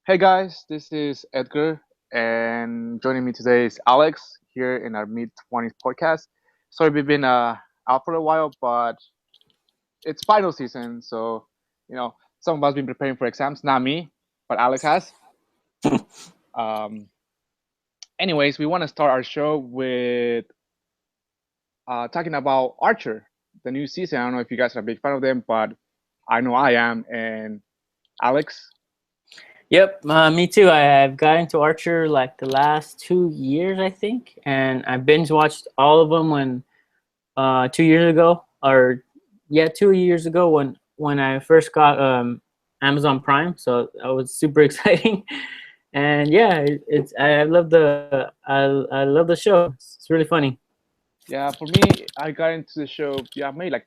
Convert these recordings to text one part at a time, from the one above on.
Hey guys, this is Edgar, and joining me today is Alex here in our mid 20s podcast. Sorry, we've been out for a while, but it's final season, so some of us been preparing for exams. Not me, but Alex has. Um, Anyways, we want to start our show with talking about Archer, the new season. I don't know if you guys are a big fan of them, but I know I am. And Alex, Yep, me too. I've got into Archer like the last 2 years, I think, and I binge watched all of them when 2 years ago, or yeah, 2 years ago when I first got Amazon Prime. So that was super exciting, and yeah, it's I love I love the show. It's really funny. yeah, for me, I got into the show, yeah, maybe like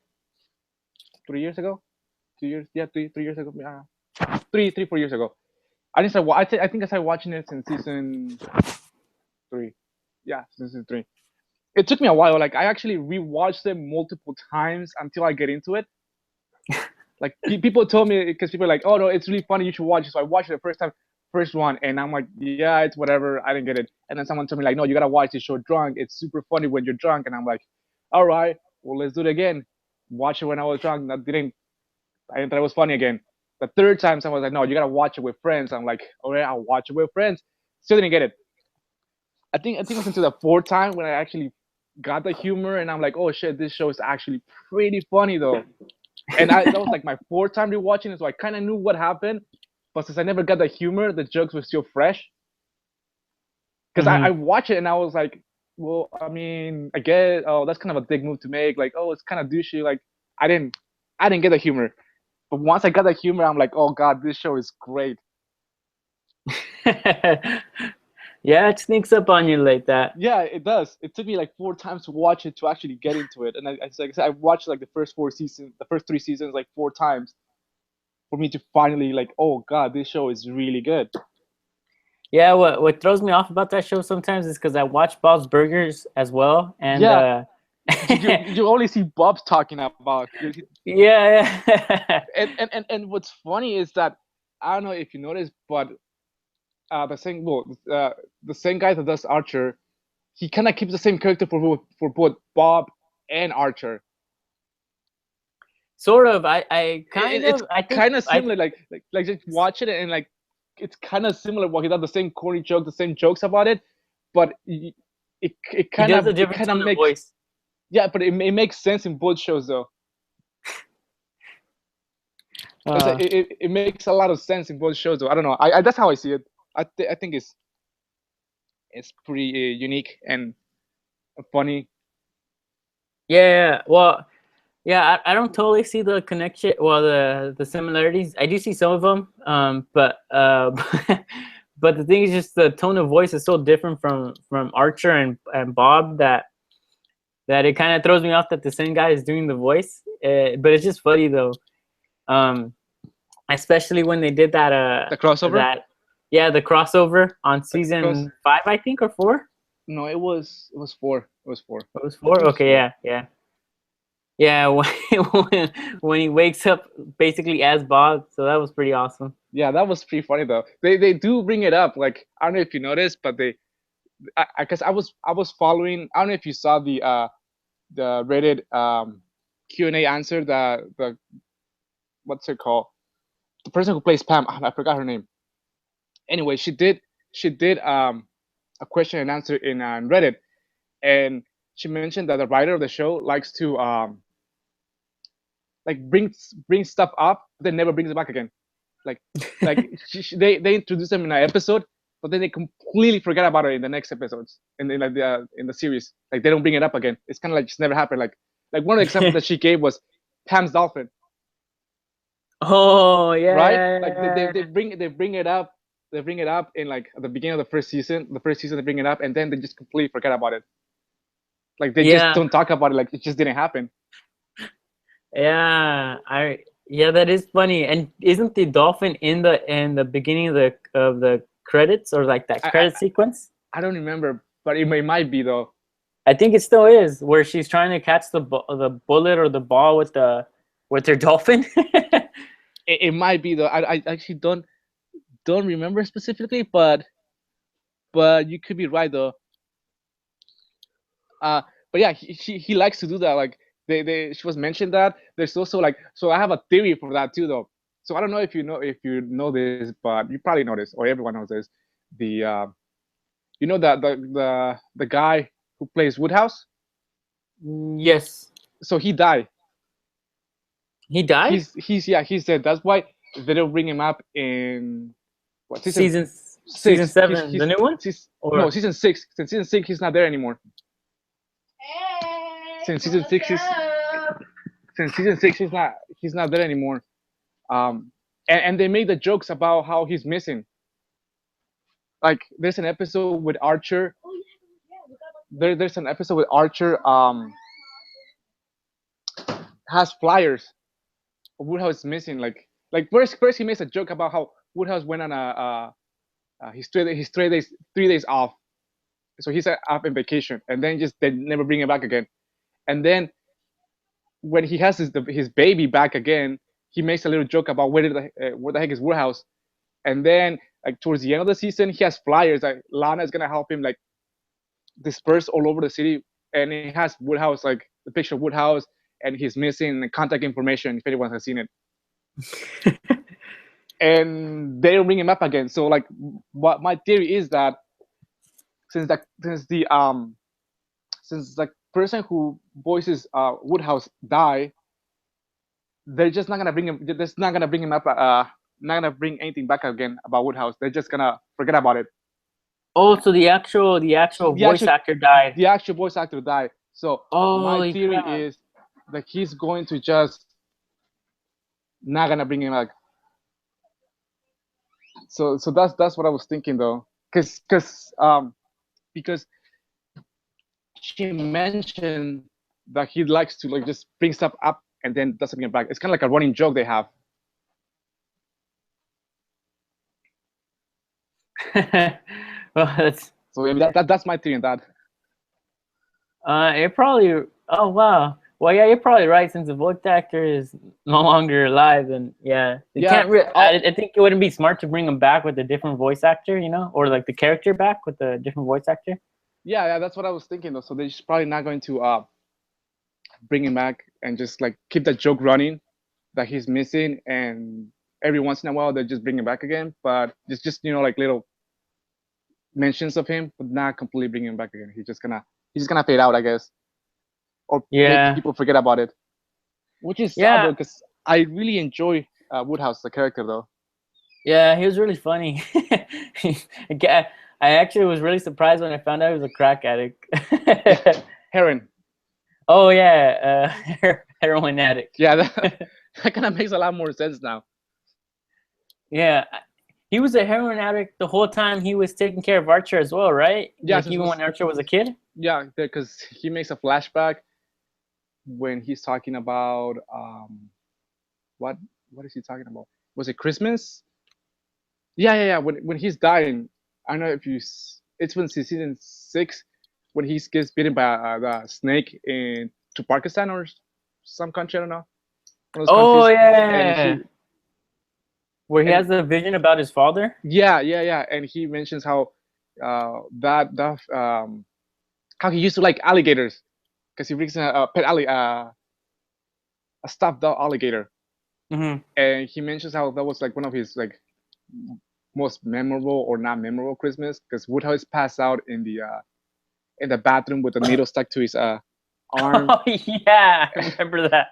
3 years ago, 2 years, yeah, 3 years ago, yeah, 4 years ago. I didn't start. I think I started watching it since season three. Yeah, season three. It took me a while. Like I actually rewatched them multiple times until I get into it. Like people told me because people are like, "Oh no, it's really funny. You should watch it." So I watched it the first time, first one, and I'm like, "Yeah, it's whatever." I didn't get it. And then someone told me like, "No, you gotta watch this show drunk. It's super funny when you're drunk." And I'm like, "All right, well let's do it again." Watch it when I was drunk. That didn't. I didn't thought it was funny again. The third time, someone was like, "No, you gotta watch it with friends." I'm like, "All right, I'll watch it with friends." Still didn't get it. I think it was until the fourth time when I actually got the humor, and I'm like, "Oh shit, this show is actually pretty funny though." And that was like my fourth time rewatching it, so I kind of knew what happened, but since I never got the humor, the jokes were still fresh. Because I Hmm. watched it and I was like, "Well, I mean, I get, oh, that's kind of a big move to make. Like, oh, it's kind of douchey. Like, I didn't, I didn't get the humor." But once I got the humor, I'm like, "Oh god, this show is great." Yeah, it sneaks up on you like that. Yeah, it does. It took me like four times to watch it to actually get into it, and like I said, I watched like the first four seasons, the first three seasons, like four times for me to finally like, oh god, this show is really good. Yeah, what throws me off about that show sometimes is because I watch Bob's Burgers as well, and Yeah, you only see Bob's talking about. yeah, yeah. And what's funny is that I don't know if you noticed, but the same well, the same guy that does Archer, he kind of keeps the same character for both Bob and Archer. Sort of. I kind It's of I think kind of I similar. Like just watch it and like it's kind of similar. What he does the same corny joke, the same jokes about it, but it he kind does of a it different kind of tone of makes voice. yeah, but it makes sense in both shows though. Uh, It makes a lot of sense in both shows though. I don't know. I that's how I see it. I think it's pretty unique and funny. yeah, yeah. Well, yeah, I don't totally see the connection. Well, the similarities. I do see some of them, but but the thing is, just the tone of voice is so different from Archer and Bob that it kind of throws me off that the same guy is doing the voice. But it's just funny though, um, especially when they did The crossover. that yeah, the crossover on The cross. season 5, I think, or 4. No, it was four. It was four. It was I think 4. it was Okay, four. yeah, yeah. Yeah, when he wakes up basically as Bob, so that was pretty awesome. Yeah, that was pretty funny though. They do bring it up. Like I don't know if you noticed, but I guess I was following. I don't know if you saw the Reddit Q&A answer. The what's it called? The person who plays Pam. I forgot her name. Anyway, she did a question and answer in Reddit, and she mentioned that the writer of the show likes to like brings stuff up, but then never brings it back again. Like they introduce them in an episode, but then they completely forget about it in the next episodes in like in the series. Like they don't bring it up again. It's kind of like just never happened. Like one of the examples that she gave was Pam's dolphin, Oh right? yeah, Like they bring it up in like at the beginning of the first season. The first season they bring it up, and then they just completely forget about it. Like they just yeah, don't talk about it. Like it just didn't happen. yeah. I Yeah, that is funny. And isn't the dolphin in the beginning of the credits, or like that I I, credit sequence? I don't remember, but it might be though. I think it still is, where she's trying to catch the bullet or the ball with her dolphin. It might be though. I actually don't remember specifically, but you could be right though. Uh, but yeah, he likes to do that. Like she was mentioned that there's also like, so I have a theory for that too though. So I don't know if you know this, but you probably know this or everyone knows this. The you know that the guy who plays Woodhouse. Yes. So he died. He died? He's yeah, he's dead. That's why they don't bring him up in what season Season six. 7, the new one? No, Or season 6. Since season 6, he's not there anymore. Since season 6, he's not there anymore. And they made the jokes about how he's missing. Like there's an episode with Archer. There's an episode with Archer. Has flyers. Woodhouse is missing. Like first he makes a joke about how Woodhouse went on his 3 days off, so he's off in vacation, and then just they never bring him back again. And then when he has his baby back again, he makes a little joke about where the heck is Woodhouse. And then like towards the end of the season, he has flyers like Lana is gonna help him like disperse all over the city, and it has Woodhouse, like the picture of Woodhouse, and he's missing the contact information if anyone has seen it. And they bring him up again. So like, what my theory is that since the person who voices Woodhouse died, they're just not gonna bring him. They're just not gonna bring him up. Not gonna bring anything back again about Woodhouse. They're just gonna forget about it. oh, so the actual voice actor died. The actual voice actor died. So my Holy theory crap. is that he's going to just not gonna bring him back. So that's what I was thinking though, because she mentioned that he likes to like just bring stuff up and then doesn't bring it back. It's kind of like a running joke they have. Well, that's So I mean, that's my theory on that. it probably. Oh wow. Well, yeah, you're probably right. Since the voice actor is no longer alive, and yeah, you Yeah, can't. I think it wouldn't be smart to bring him back with a different voice actor, you know, or like the character back with a different voice actor. Yeah, that's what I was thinking though. So they're just probably not going to bring him back and just like keep that joke running that he's missing, and every once in a while they just bring him back again. But it's just like little mentions of him, but not completely bring him back again. He's just gonna fade out, I guess, or Yeah. make people forget about it, which is sad though, because I really enjoy Woodhouse, the character though. Yeah, he was really funny. I actually was really surprised when I found out he was a crack addict. Heroin. Oh yeah, heroin addict. Yeah, that kind of makes a lot more sense now. Yeah, he was a heroin addict the whole time he was taking care of Archer as well, right? Yeah, like even when Archer was a kid. Yeah, because he makes a flashback when he's talking about what is he talking about? Was it Christmas? Yeah. When he's dying, I don't know if it's when season 6 when he gets bitten by the snake in Pakistan or some country, I don't know. Oh yeah. Where he has a vision about his father. Yeah, and he mentions how how he used to like alligators because he brings a pet a stuffed alligator. Mm-hmm. And he mentions how that was like one of his like most memorable or not memorable Christmas because Woodhouse passed out in the bathroom with a needle stuck to his arm. Oh yeah, I remember that.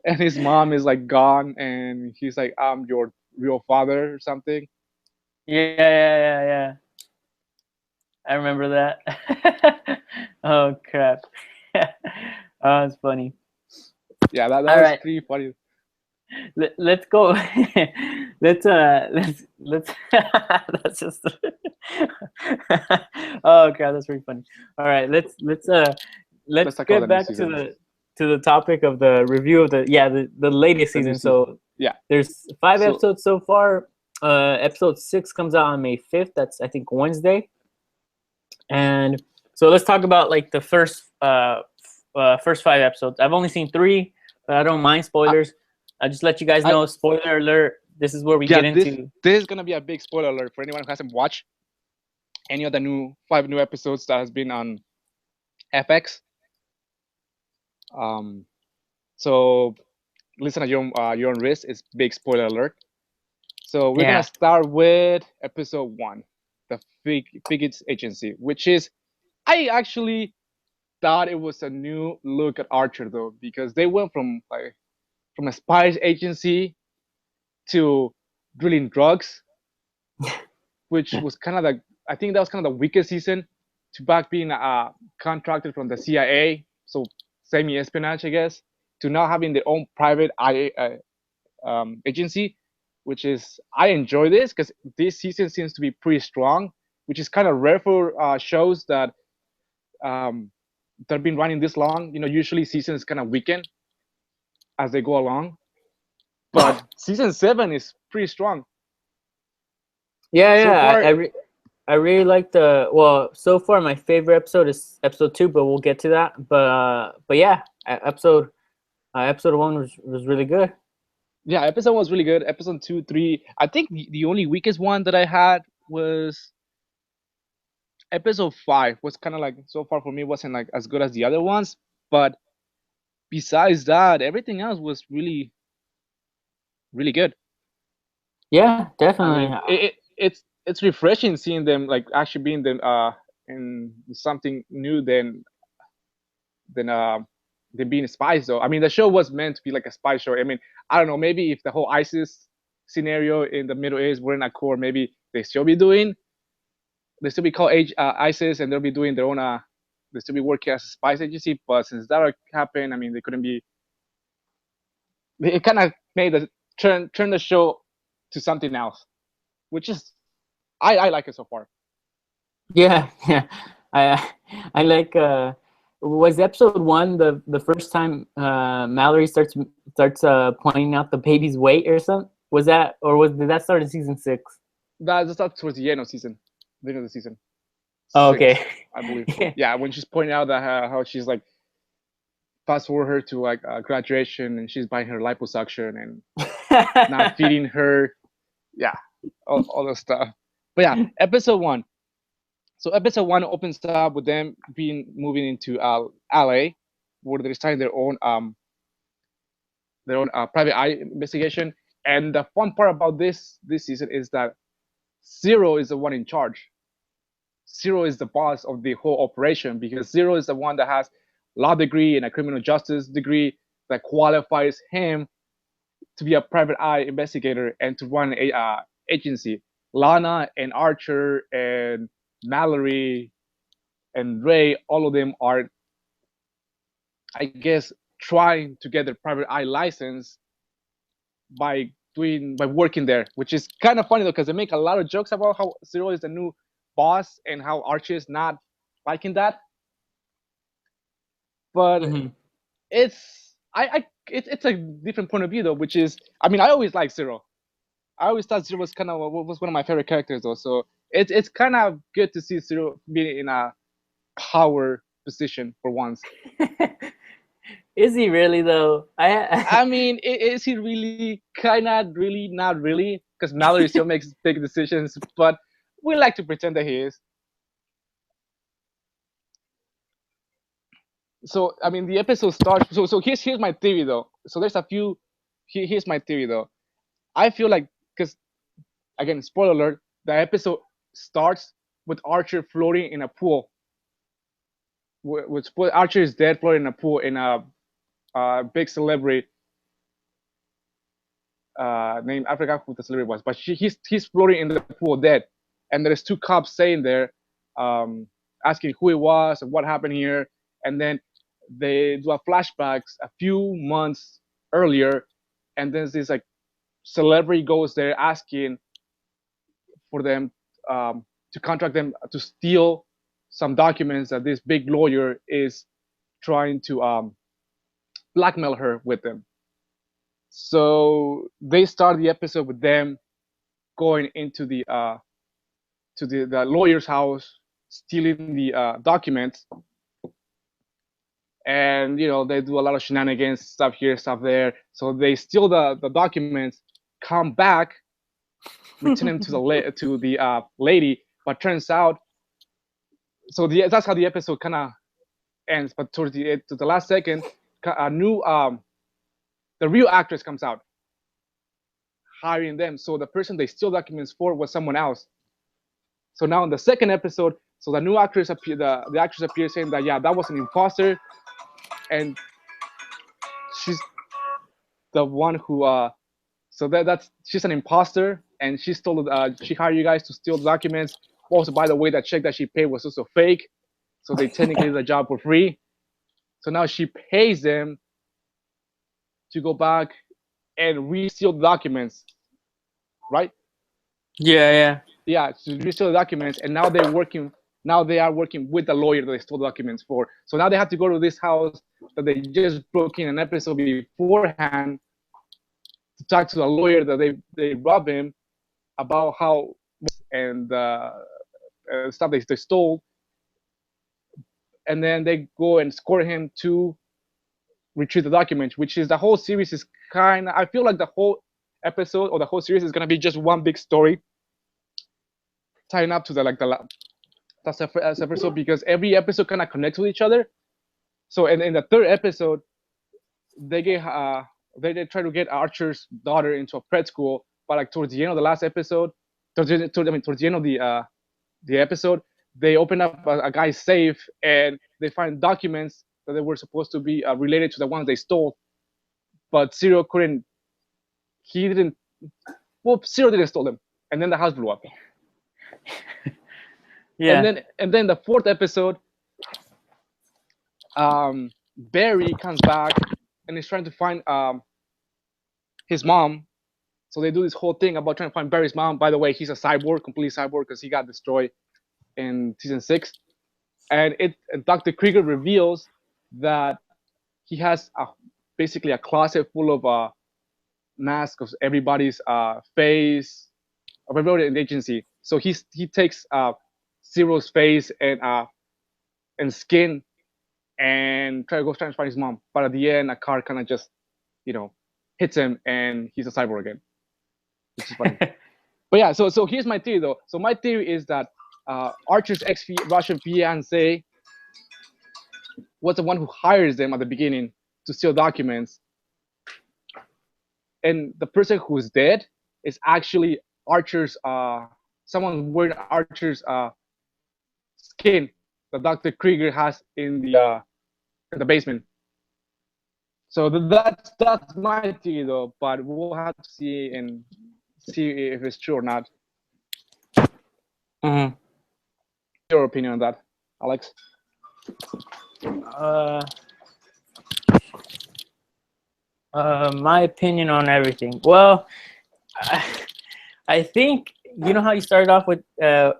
And his mom is like gone, and he's like, "I'm your real father" or something. Yeah. I remember that. Oh crap. Oh, it's funny. Yeah, that was pretty funny. Let's go. let's that's just oh god, that's pretty funny. All right, let's get back to the topic of the review of the latest season. So yeah, there's 5 episodes so far. Episode 6 comes out on May 5th. That's I think Wednesday. And so let's talk about like the first 5 episodes. I've only seen 3, but I don't mind spoilers. I'll just let you guys know, spoiler alert, this is where we Yeah, get this into. this is gonna be a big spoiler alert for anyone who hasn't watched any of the new 5 new episodes that has been on FX. Um, so listen at your own risk. It's big spoiler alert. So we're gonna Yeah. start with episode 1, the Figits Agency, which is I actually thought it was a new look at Archer though, because they went from a spies agency to drilling drugs, which was kind of the I think that was kind of the weakest season to back being contracted from the CIA, so semi espionage, I guess, to now having their own private agency, which is I enjoy this because this season seems to be pretty strong, which is kind of rare for shows um, that have been running this long. You know, usually seasons kind of weaken as they go along, but season 7 is pretty strong Yeah, so yeah. far. I really like the well. So far, my favorite episode is episode 2, but we'll get to that. But yeah, episode 1 was really good. Yeah, episode 1 was really good. Episode 2, 3, I think the only weakest one that I had was episode 5. Was kind of like so far for me wasn't like as good as the other ones, but besides that, everything else was really good. Yeah, I definitely. mean, it's refreshing seeing them like actually being them in something new than than being spies though. I mean, the show was meant to be like a spy show. I mean, I don't know, maybe if the whole ISIS scenario in the Middle East were in a core, maybe they still be called ISIS, and they'll be doing their own they still be working as a spies agency. But since that happened, I mean, they couldn't be. It kind of made the turn the show to something else, which is I like it so far. Yeah, yeah. I I like was episode 1 the first time Mallory starts pointing out the baby's weight or something? Was that or was did that start in season 6? That's up towards the end of the end of the season Oh, 6, okay. I believe. Yeah, when she's pointing out that how she's like fast forward her to like graduation, and she's buying her liposuction and not feeding her. Yeah, all the stuff. But yeah, episode 1. So episode 1 opens up with them being moving into LA, where they're starting their own private eye investigation. And the fun part about this season is that Zero is the one in charge. Zero is the boss of the whole operation because Zero is the one that has law degree and a criminal justice degree that qualifies him to be a private eye investigator and to run a agency. Lana and Archer and Mallory and Ray, all of them are, I guess, trying to get their private eye license by working there, which is kind of funny though because they make a lot of jokes about how Zero is the new boss and how Archie is not liking that. But Mhm. it's a different point of view though, which is I mean I always liked Zero. I always thought Zero was kind of was one of my favorite characters though, so it's kind of good to see Zero being in a power position for once. Is he really though? I mean, is he really? Kind of, really, not really, because Mallory still makes big decisions, but we like to pretend that he is. So, I mean, the episode starts. So here's my theory though. So there's a few. Here's my theory though. I feel like because again, spoiler alert, the episode starts with Archer floating in a pool. With Archer is dead, floating in a pool in a big celebrity name. I forgot who the celebrity was, but he's floating in the pool dead, and there's 2 cops saying there, asking who it was and what happened here, and then they do a flashbacks a few months earlier, and then this like celebrity goes there asking for them to contract them to steal some documents that this big lawyer is trying to blackmail her with them. So they start the episode with them going into the lawyer's house, stealing the documents, and you know they do a lot of shenanigans, stuff here, stuff there. So they steal the documents, come back, return him to the lady. But turns out, so that's how the episode kind of ends. But towards the last second, a new the real actress comes out, hiring them. So the person they steal documents for was someone else. So now in the second episode, so the new actress the actress appears saying that that was an imposter, and she's the one who so that's she's an imposter, and she stole she hired you guys to steal the documents. Also, by the way, that check that she paid was also fake, so they technically did the job for free. So now she pays them to go back and re-steal the documents, right? Yeah. To re-steal the documents, and now they're working. Now they are working with the lawyer that they stole the documents for. So now they have to go to this house that they just broke in an episode beforehand to talk to the lawyer that they robbed him about how and stuff they stole, and then they go and escort him to retrieve the documents, which is the whole series is kind of. I feel like the whole episode or the whole series is gonna be just one big story, tying up to that's the first episode, because every episode kind of connects with each other. So in the third episode, they try to get Archer's daughter into a prep school, but like towards the end of the last episode, towards the end of the episode, they open up a guy's safe and they find documents that they were supposed to be related to the ones they stole, but Zero couldn't. He didn't. Well, Zero didn't steal them, and then the house blew up. Yeah. And then the fourth episode, Barry comes back and is trying to find his mom. So they do this whole thing about trying to find Barry's mom. By the way, he's a cyborg, complete cyborg, because he got destroyed in season 6. And Dr. Krieger reveals that he has basically a closet full of masks of everybody's face, of everybody in the agency. So he takes Zero's face and skin and trying to find his mom. But at the end, a car kind of just, hits him, and he's a cyborg again, which is funny. But yeah, so here's my theory though. So my theory is that Archer's ex-Russian fiance was the one who hires them at the beginning to steal documents, and the person who's dead is actually Archer's someone wearing Archer's skin that Dr. Krieger has in the basement. So that's my theory though, but we'll have to see if it's true or not. Mm-hmm. Your opinion on that, Alex? My opinion on everything. Well, I think you know how you started off with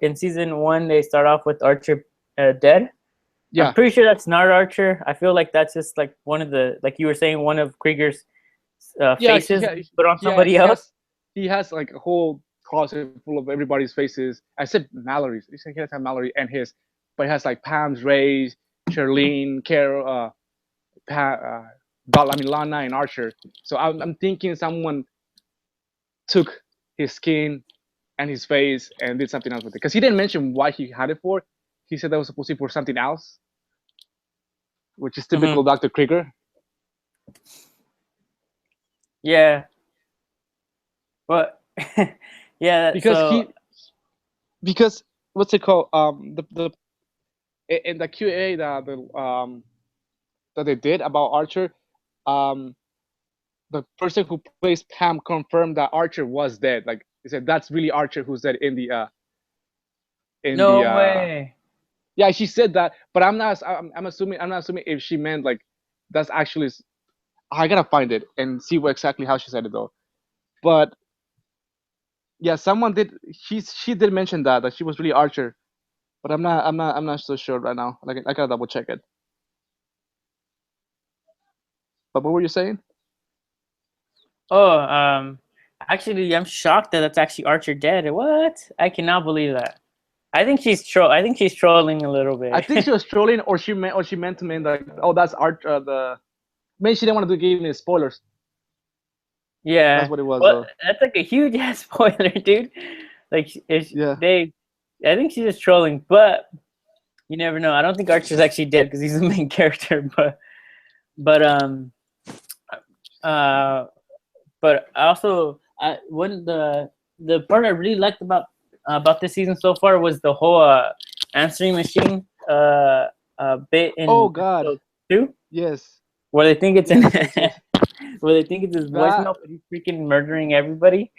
in season 1 they start off with Archer dead. Yeah, I'm pretty sure that's not Archer. I feel like that's just like one of the, like you were saying, one of Krieger's faces put on somebody else. He has like a whole closet full of everybody's faces except Mallory's. He has Mallory and his, but he has like Pam's, Ray's, Charlene, Carol, Lana, and Archer. So I'm thinking someone took his skin and his face and did something else with it, because he didn't mention why he had it for. He said that was supposed to be for something else, which is typical Dr. Krieger. Yeah. But yeah, because what's it called? The in the QA that they did about Archer, the person who plays Pam confirmed that Archer was dead. Like he said, that's really Archer who's dead in the no way. Yeah, she said that, but I'm not assuming if she meant like that's actually. I gotta find it and see exactly how she said it though. But yeah, someone did. She did mention that she was really Archer, but I'm not so sure right now. Like I gotta double check it. But what were you saying? Oh, actually, I'm shocked that that's actually Archer dead. What? I cannot believe that. I think she's trolling a little bit. I think she was trolling, or she meant to mean like, oh, that's Archer. Maybe she didn't want to give any spoilers. Yeah. That's what it was, Well, though. that's like a huge ass spoiler, dude. Like, Yeah. I think she's just trolling, but you never know. I don't think Archer's actually dead because he's the main character, but uh, but also, one the part I really liked about this season so far was the whole answering machine bit Oh in God. episode 2, Yes. where they think it's in Yes. Yes. Yes. where they think it's his That voicemail, but he's freaking murdering everybody.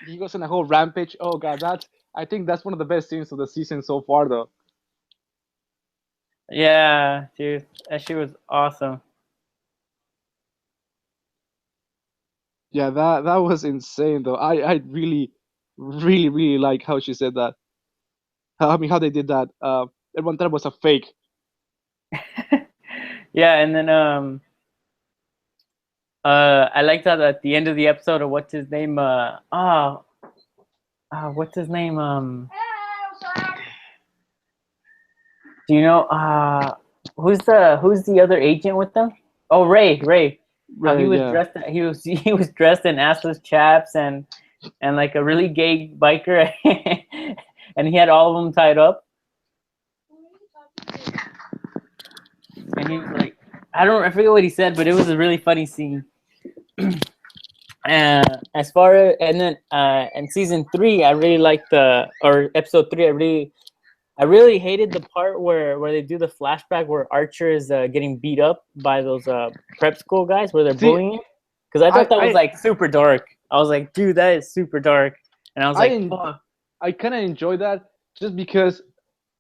he goes on a whole rampage. Oh God. That's. I think that's one of the best scenes of the season so far, though. Yeah, dude, that shit was awesome. Yeah. That was insane, though. I really like how she said that. I mean, how they did that. Everyone thought it was a fake. Yeah, and then I liked that at the end of the episode of what's his name what's his name do you know who's the other agent with them? Oh, Ray. How he Right. was Yeah. dressed he was dressed in assless chaps and like a really gay biker and he had all of them tied up and he was like I forget what he said, but it was a really funny scene. As far as and then in season 3, I really liked or episode 3. I really hated the part where they do the flashback where Archer is getting beat up by those prep school guys where they're See, bullying him, because I I thought that was I like super dark. I was like, dude, that is super dark, and I was like, I fuck. I kind of enjoy that just because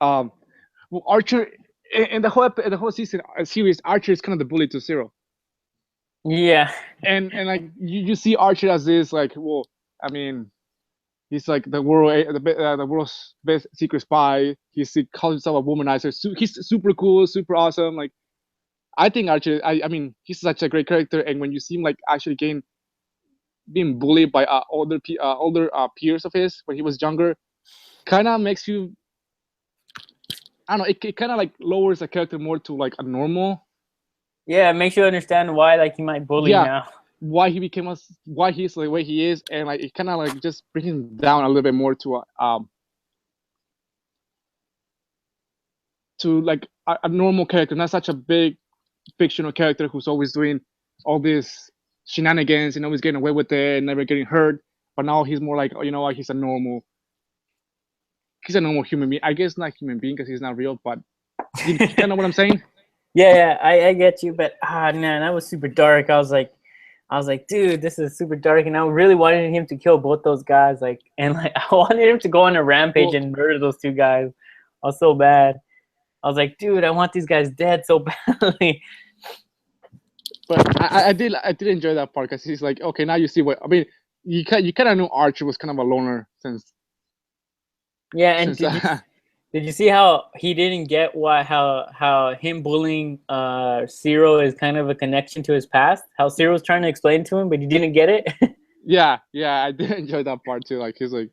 um well, Archer in the in the whole season series, Archer is kind of the bully to Zero, Yeah, and like you see Archer as this like, well, I mean, he's like the world the world's best secret spy. He calls himself a womanizer. He's super cool, super awesome. Like I think Archer, I mean, he's such a great character, and when you see him like actually being bullied by older peers of his when he was younger, kind of makes you, I don't know. It kind of like lowers the character more to like a normal. yeah, it makes you understand why like he might bully Yeah, now. why he became us, why he's the way he is, and like it kind of like just brings him down a little bit more to like a normal character, not such a big fictional character who's always doing all these shenanigans and always getting away with it and never getting hurt. But now he's more like, oh, you know what? He's a normal human being. I guess not human being because he's not real, but you kind of know what I'm saying? Yeah, I get you, but man, that was super dark. I was like, dude, this is super dark, and I really wanted him to kill both those guys, like, and like I wanted him to go on a rampage Well, and murder those two guys. I was so bad. I was like, dude, I want these guys dead so badly. but I did enjoy that part because he's like, okay, now you see what I mean. You kind of knew Archer was kind of a loner Yeah, and since did you see how he didn't get how him bullying Zero is kind of a connection to his past? How Zero was trying to explain to him, but he didn't get it. yeah, I did enjoy that part too. Like he's like,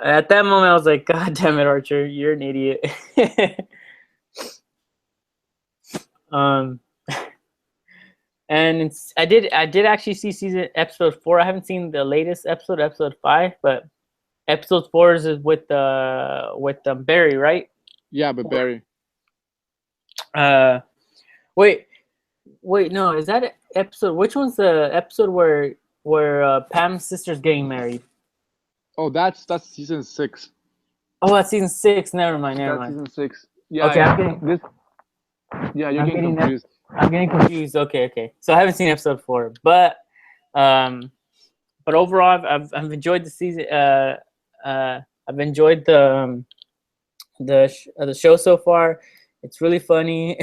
At that moment, I was like, God damn it, Archer, you're an idiot. um, and I did actually see episode 4. I haven't seen the latest episode 5, but episode 4 is with Barry, right? yeah, but Barry. Wait, no, is that episode? Which one's the episode where Pam's sister's getting married? Oh, that's season 6. Oh, that's season 6. Never mind. That's season 6. Yeah, Okay, yeah, you're I'm getting getting confused. I'm getting confused. Okay. So I haven't seen episode 4, but overall, I've enjoyed the season. I've enjoyed the show so far. It's really funny.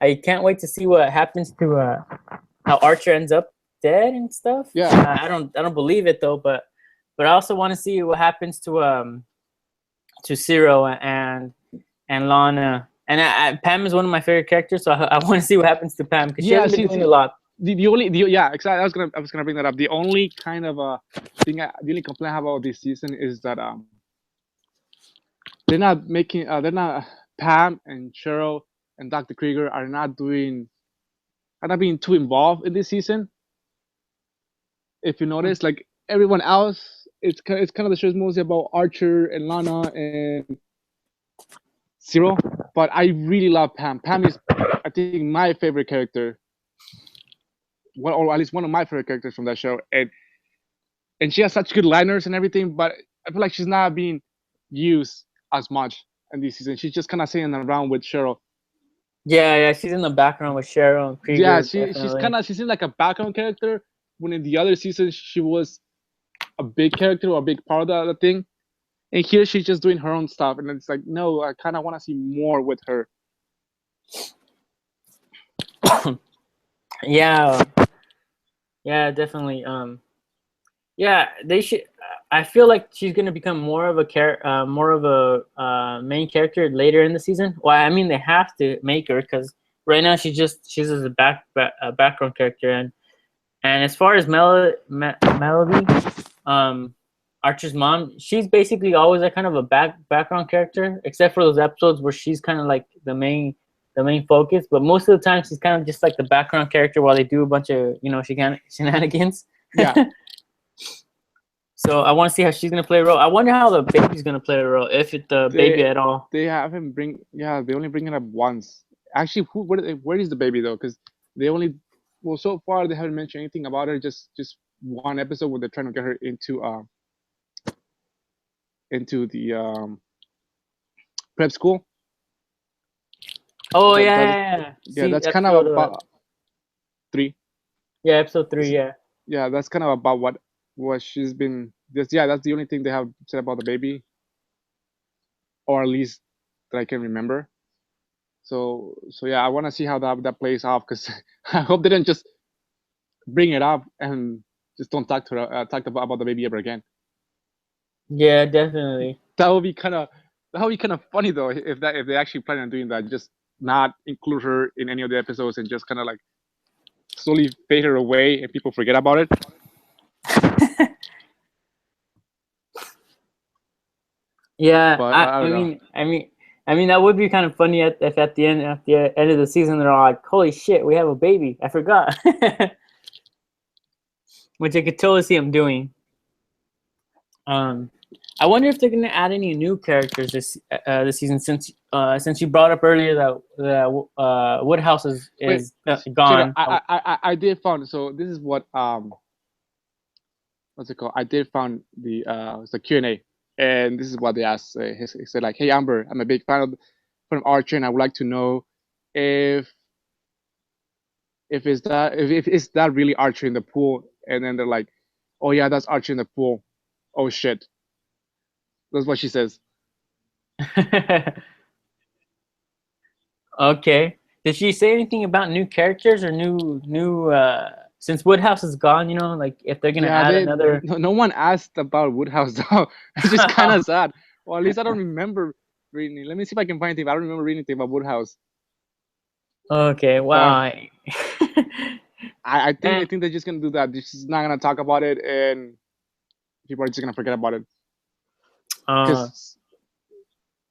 I can't wait to see what happens to how Archer ends up dead and stuff. Yeah. I don't believe it though, but I also want to see what happens to Zero and Lana. And Pam is one of my favorite characters, so I want to see what happens to Pam because she hasn't been doing a lot. The only yeah, exactly. I was gonna bring that up. The only kind of thing, the only complaint I have about this season is that they're not making they're not Pam and Cheryl and Dr. Krieger are not being too involved in this season. if you notice, like everyone else, it's kind of the show's mostly about Archer and Lana and Zero. But I really love Pam. Pam is, I think, my favorite character. One, or at least one of my favorite characters from that show, and she has such good liners and everything. But I feel like she's not being used as much in this season. She's just kind of sitting around with Cheryl. Yeah, she's in the background with Cheryl and Yeah, Krieger, definitely. she's in like a background character. When in the other seasons she was a big character or a big part of the thing, and here she's just doing her own stuff, and it's like, no, I kind of want to see more with her. Yeah, yeah, definitely. Yeah, they should. I feel like she's gonna become more of a main character later in the season. Well, I mean, they have to make her because right now she's just a background character. And as far as Melody, Archer's mom, she's basically always a kind of a background character, except for those episodes where she's kind of like the main focus. But most of the time, she's kind of just like the background character while they do a bunch of shenanigans. Yeah. So I want to see how she's gonna play a role. I wonder how the baby's gonna play a role, if the baby at all. They haven't bring. Yeah, they only bring it up once. Actually, where is the baby though? Because they only, well, so far they haven't mentioned anything about her. Just one episode where they're trying to get her into the prep school. Oh That- yeah. Yeah, See, that's kind of episode, about 3. yeah, episode 3. Yeah. Yeah, that's kind of about what she's been. Yeah, that's the only thing they have said about the baby, or at least that I can remember. So yeah, I want to see how that plays off, because I hope they didn't just bring it up and just don't talk about the baby ever again. Yeah, definitely. That would be kind of funny though, if they actually plan on doing that, just not include her in any of the episodes and just kind of like slowly fade her away and people forget about it. Yeah, But I don't know. I mean that would be kind of funny if at the end of the season they're all like, "Holy shit, we have a baby! I forgot." Which I could totally see them doing. I wonder if they're gonna add any new characters this season, since you brought up earlier that Woodhouse is gone. I did found, so this is what what's it called? I did found the Q&A, and this is what they asked. He said like, "Hey Amber, I'm a big fan of Archer, and I would like to know if it's that really Archer in the pool." And then they're like, "Oh yeah, that's Archer in the pool. Oh shit." That's what she says. Okay. Did she say anything about new characters or new since Woodhouse is gone, like if they're gonna add another? No one asked about Woodhouse though. It's just kind of sad. Well, at least I don't remember reading it. Let me see if I can find anything. I don't remember reading anything about Woodhouse. Okay, wow. I think they're just gonna do that. They're just not gonna talk about it, and people are just gonna forget about it.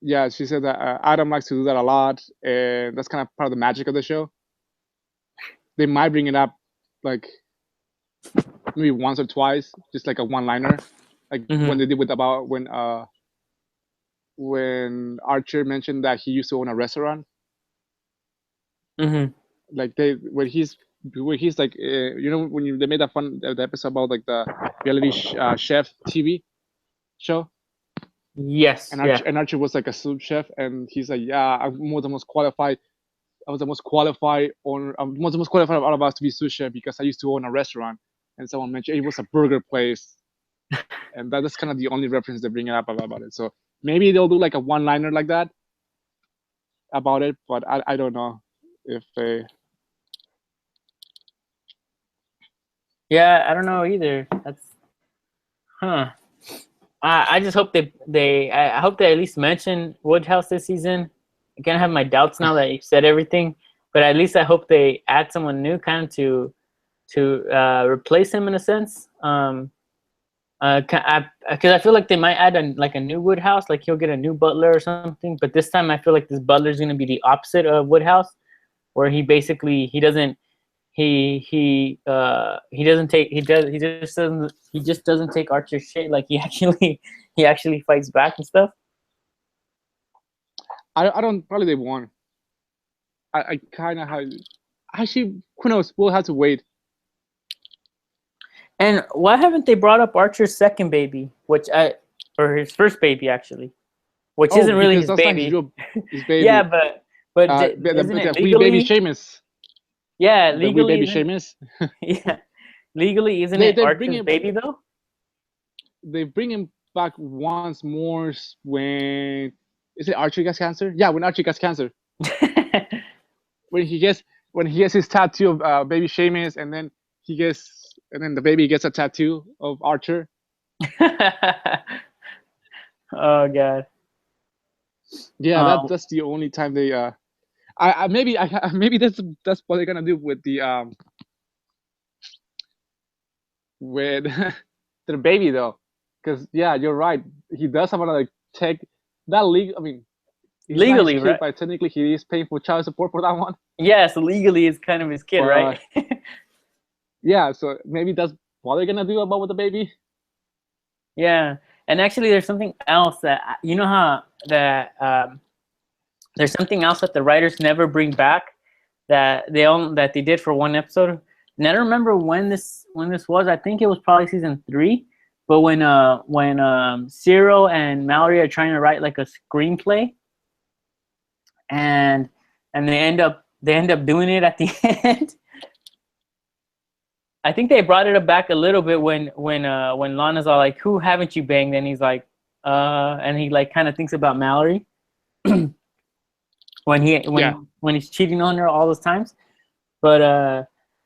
Yeah, she said that Adam likes to do that a lot, and that's kind of part of the magic of the show. They might bring it up like maybe once or twice, just like a one-liner, like when they did when Archer mentioned that he used to own a restaurant. Like when he's like when they made the episode about like the reality chef TV show. Yes. And Archer was like a sous chef, and he's like, "Yeah, I was the most qualified of all of us to be sous chef because I used to own a restaurant." And someone mentioned it was a burger place, and that's kind of the only reference they bring up about it. So maybe they'll do like a one-liner like that about it, but I don't know if they. Yeah, I don't know either. I just hope I hope they at least mention Woodhouse this season. I kind of have my doubts now that you've said everything, but at least I hope they add someone new, kind of to replace him in a sense. Because I feel like they might add a new Woodhouse, like he'll get a new butler or something. But this time I feel like this butler is going to be the opposite of Woodhouse, where he basically he doesn't he doesn't take he just doesn't take Archer's shit. Like he actually fights back and stuff. I don't probably they won. I kind of have actually who knows? We'll have to wait. And why haven't they brought up Archer's second baby, or his first baby actually, which isn't really his because that's not baby. his baby. Yeah, but isn't it legally? Baby Seamus. Yeah, The legally. baby Seamus. Yeah, legally, isn't it Archer's baby though? They bring him back once more when is it Archer gets cancer? Yeah, when Archer gets cancer. when he gets his tattoo of baby Seamus, and then the baby gets a tattoo of Archer. Oh god. Yeah, that's the only time they maybe that's what they're gonna do with the with the baby though, because yeah, you're right. He does have another take that legal. I mean, legally, kid, right? but technically he is paying for child support for that one. Yeah, so legally it's kind of his kid, right? Yeah, so maybe that's what they're gonna do about with the baby. Yeah, and actually, there's something else that you know how that there's something else that the writers never bring back that they did for one episode. And I don't remember when this was. I think it was probably season 3. But when Zero and Mallory are trying to write like a screenplay, and they end up doing it at the end. I think they brought it back a little bit when Lana's all like, "Who haven't you banged?" And he's like, and he like kind of thinks about Mallory when he's cheating on her all those times. But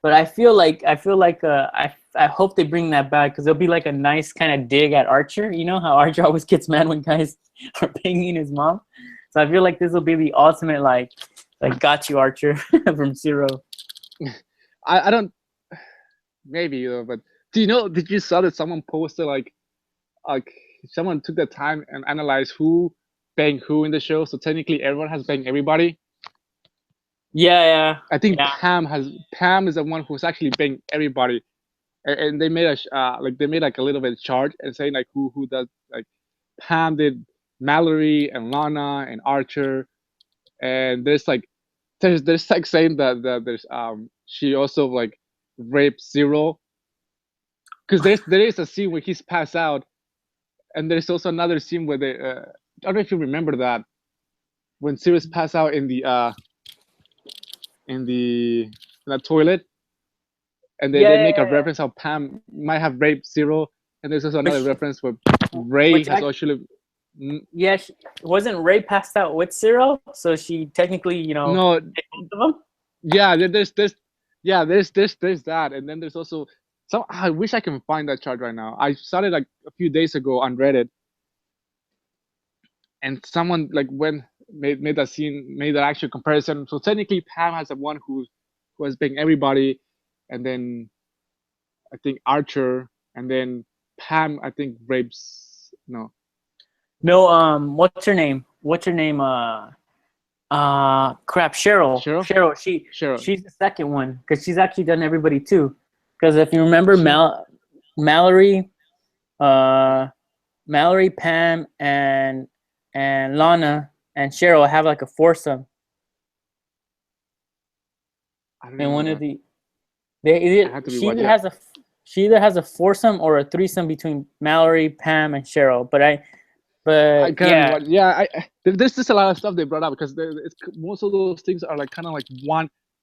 I feel like I hope they bring that back, because it'll be like a nice kind of dig at Archer. You know how Archer always gets mad when guys are banging his mom. So I feel like this will be the ultimate like got you, Archer from Zero. I don't. Maybe, but did you saw that someone posted like someone took the time and analyzed who banged who in the show, so technically everyone has banged everybody. Yeah. I think Pam is the one who's actually banged everybody, and they made a little bit of chart and saying like who does, like Pam did Mallory and Lana and Archer, and there's like saying that there's she also like raped Zero, because there is a scene where he's passed out, and there's also another scene where they I don't know if you remember that, when Zero's passed out in the toilet, and they make a reference how Pam might have raped Zero, and there's also another reference where Ray has actually. Yeah, wasn't Ray passed out with Zero? So she technically, no, did both of them? Yeah, there's that, and then there's also some. I wish I can find that chart right now. I saw it like a few days ago on Reddit, and someone like made that actual comparison. So technically, Pam has the one who has banged everybody, and then I think Archer, and then Pam I think rapes no. What's her name? Crap, Cheryl. She's the second one, because she's actually done everybody too. Because if you remember, Mallory, Pam, and Lana and Cheryl have like a foursome. And one of the she either has a foursome or a threesome between Mallory, Pam, and Cheryl. There's just a lot of stuff they brought up, because most of those things are like kind of like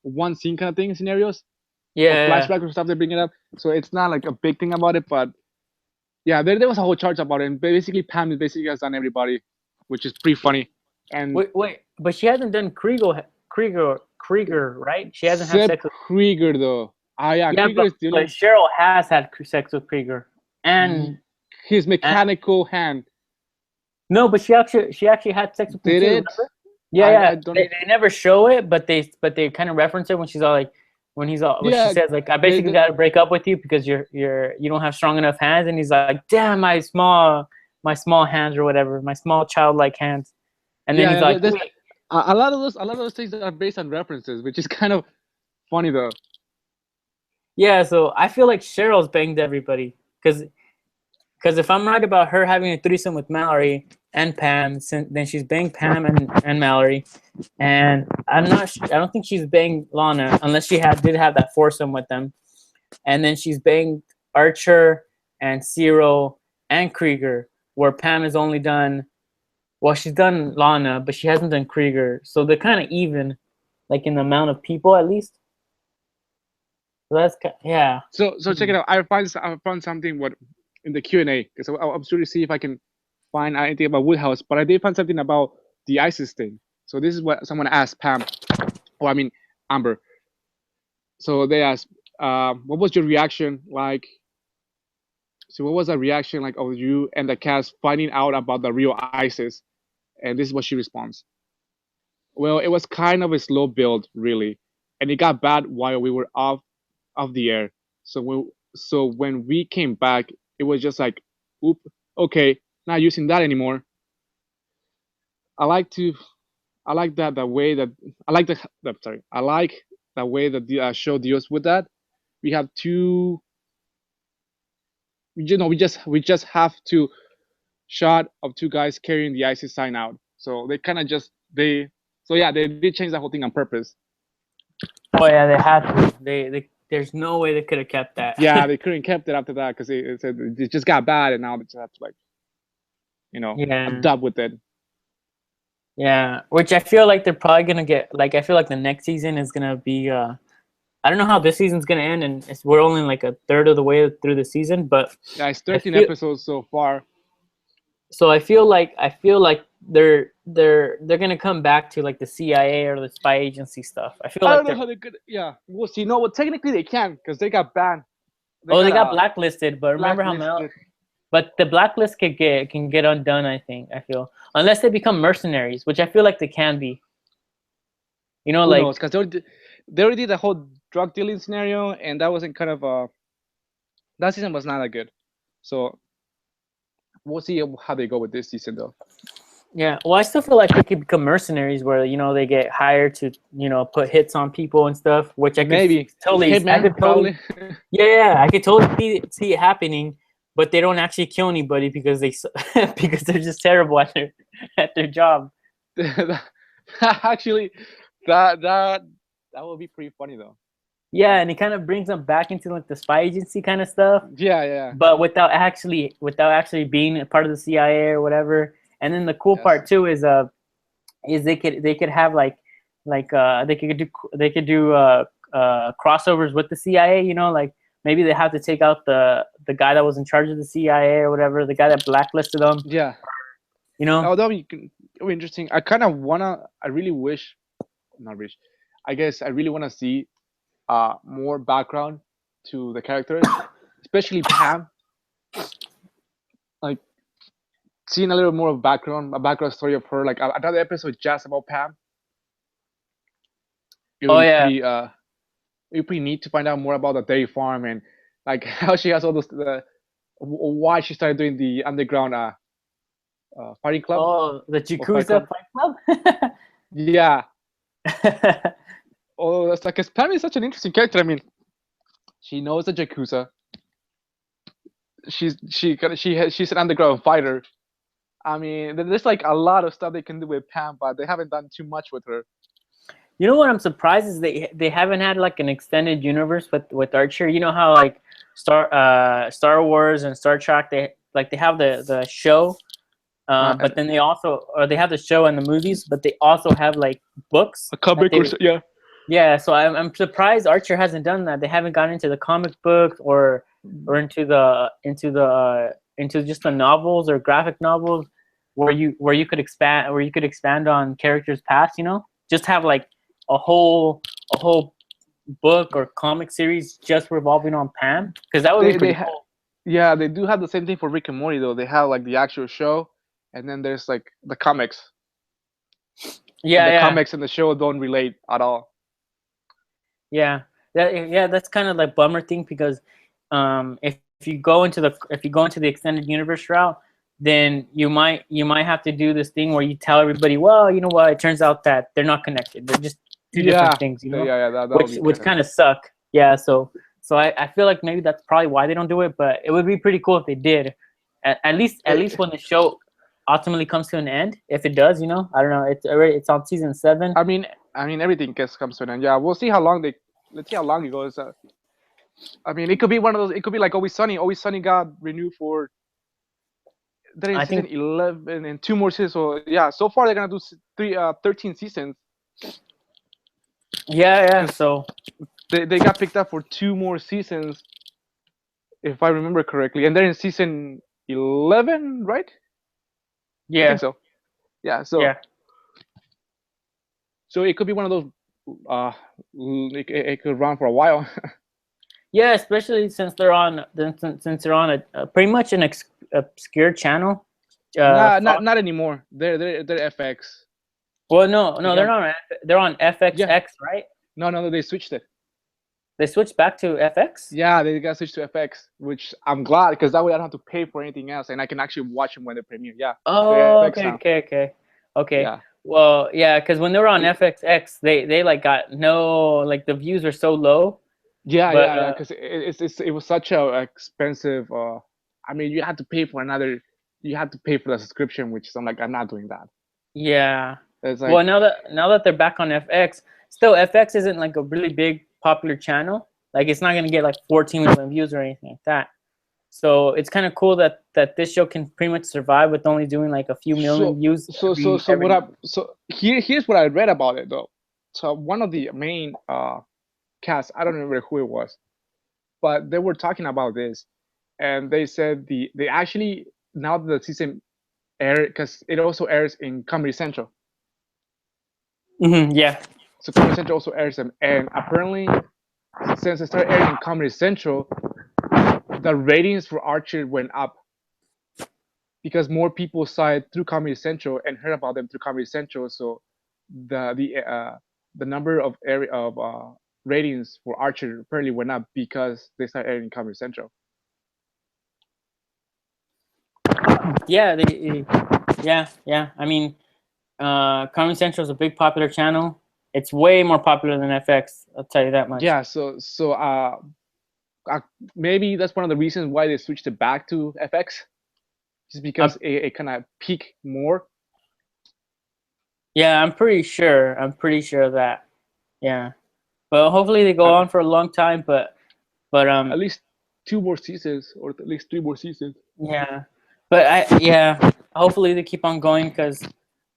one scene kind of thing, scenarios. Yeah. Flashback or stuff they bring it up, so it's not like a big thing about it. But yeah, there was a whole chart about it, and basically Pam has done everybody, which is pretty funny. And wait, but she hasn't done Krieger, right? She hasn't had sex with Krieger though. Krieger but Cheryl has had sex with Krieger, and his mechanical hand. No, but she actually had sex with him too. Remember? Yeah. They never show it, but they kind of reference it when she's all like, she says like, I basically got to break up with you because you don't have strong enough hands, and he's like, damn, my small hands or whatever, my small childlike hands, and then he's like, a lot of those things are based on references, which is kind of funny though. Yeah, so I feel like Cheryl's banged everybody because if I'm right about her having a threesome with Mallory and Pam, then she's banged Pam and Mallory, and I don't think she's banged Lana unless she did have that foursome with them, and then she's banged Archer and Cyril and Krieger, where Pam has only done, well, she's done Lana, but she hasn't done Krieger, so they're kind of even, like in the amount of people at least. So yeah. So check it out. I found something what in the Q&A because I'm sure to see if I can find anything about Woodhouse, but I did find something about the ISIS thing. So this is what someone asked Pam, or I mean Amber. So they asked, "What was your reaction like?" So what was the reaction like of you and the cast finding out about the real ISIS? And this is what she responds. Well, it was kind of a slow build, really, and it got bad while we were off of the air. So when we came back, it was just like, oop, okay, not using that anymore. I like to, I like that the way that I like sorry, I like the way that the show deals with that. We have two, we just have to shot of two guys carrying the ISIS sign out. So they kind of just so yeah, they did change the whole thing on purpose. Oh yeah, they had to. There's no way they could have kept that. Yeah, they couldn't kept it after that because it said it just got bad, and now they just have to Yeah. adapt with it. Yeah, which I feel like they're probably gonna get. Like, I feel like the next season is gonna be. I don't know how this season's gonna end, and we're only like a third of the way through the season. But yeah, it's 13 episodes so far. So I feel like they're gonna come back to like the CIA or the spy agency stuff. I feel I like don't know how they could. Yeah, we'll see. No, well, technically they can because they got banned. They got blacklisted. But remember how But the blacklist can get undone. I think. I feel unless they become mercenaries, which I feel like they can be. You know, Who like knows? Because they already did the whole drug dealing scenario, and that wasn't kind of that season was not that good. So we'll see how they go with this season, though. yeah. Well, I still feel like they could become mercenaries, where they get hired to put hits on people and stuff, which I could Maybe totally, Hitman, probably. yeah, I could totally see it happening, but they don't actually kill anybody because because they're just terrible at their job. Actually, that would be pretty funny though. Yeah, and it kind of brings them back into like the spy agency kind of stuff. Yeah. But without actually being a part of the CIA or whatever. And then the cool part too is they could have like they could do crossovers with the CIA. Like maybe they have to take out the guy that was in charge of the CIA or whatever, the guy that blacklisted them. Yeah. Oh, that would be interesting. I really wish, not wish, I guess I really want to see more background to the characters, especially Pam. Like seeing a little more of a background story of her, like another episode just about Pam. It would be pretty neat to find out more about the dairy farm and like how she has all those why she started doing the underground fighting club. Oh, the Yakuza fight club. Yeah. Oh, that's like, Pam is such an interesting character. I mean, she knows the Yakuza. She's an underground fighter. I mean, there's like a lot of stuff they can do with Pam, but they haven't done too much with her. You know what I'm surprised is they haven't had like an extended universe with Archer. You know how like Star Wars and Star Trek they have the show, but then they have the show and the movies, but they also have like books. A comic yeah. Yeah, so I'm surprised Archer hasn't done that. They haven't gone into the comic books or into just the novels or graphic novels where you could expand on characters past. Just have like a whole book or comic series just revolving on Pam, because that would be pretty cool. Yeah, they do have the same thing for Rick and Morty though. They have like the actual show, and then there's like the comics. Yeah, the comics and the show don't relate at all. Yeah, that's kind of like bummer thing, because if you go into the extended universe route, then you might have to do this thing where you tell everybody, well, you know what? It turns out that they're not connected. They're just two different things. Yeah, which kind of suck. Yeah, so So I feel like maybe that's probably why they don't do it. But it would be pretty cool if they did. At least when the show ultimately comes to an end, if it does, I don't know. It's on season 7. I mean, everything comes to an end. Yeah, we'll see how long let's see how long it goes. I mean, it could be one of those. It could be like Always Sunny. Always Sunny got renewed for. They're in I season think 11 and 2 more seasons. So yeah, so far they're gonna do 13 seasons. yeah. 'Cause So they got picked up for 2 more seasons, if I remember correctly, and they're in season 11, right? I yeah, think so. Yeah. So yeah. so it could be one of those. Uh, it could run for a while. Yeah, especially since they're on a pretty much an obscure channel. Nah, Fox. not anymore. They're FX. Well, no, They they're got not. They're on yeah. FXX, right? No, they switched it. They switched back to FX. Yeah, they got switched to FX, which I'm glad because that way I don't have to pay for anything else, and I can actually watch them when they premiere. Yeah, they're Oh, FX okay, now. okay. Yeah. Well, yeah, because when they were on It- FXX, they like got no, like the views were so low. But yeah. Because it was such a expensive. I mean, you had to pay for another. You had to pay for the subscription, which I'm like, I'm not doing that. yeah. It's Well, like, now that they're back on FX, still FX isn't like a really big popular channel. Like it's not gonna get like 14 million views or anything like that. So it's kind of cool that this show can pretty much survive with only doing like a few million so views every month. here's what I read about it though. So one of the main cast, I don't remember who it was, but they were talking about this, and they said they actually, now that the season aired, because it also airs in Comedy Central. Yeah. So Comedy Central also airs them, and apparently, since it started airing in Comedy Central, the ratings for Archer went up because more people saw it through Comedy Central and heard about them through Comedy Central. So the number of area of ratings for Archer apparently went up because they started airing in Comedy Central. Yeah, yeah. I mean, Comedy Central is a big popular channel. It's way more popular than FX. I'll tell you that much. Yeah, maybe that's one of the reasons why they switched it back to FX, just because it kind of peaked more. Yeah, I'm pretty sure. Of that. Yeah, but hopefully they go At, on for a long time. But at least 2 more seasons, or at least 3 more seasons. yeah, hopefully they keep on going because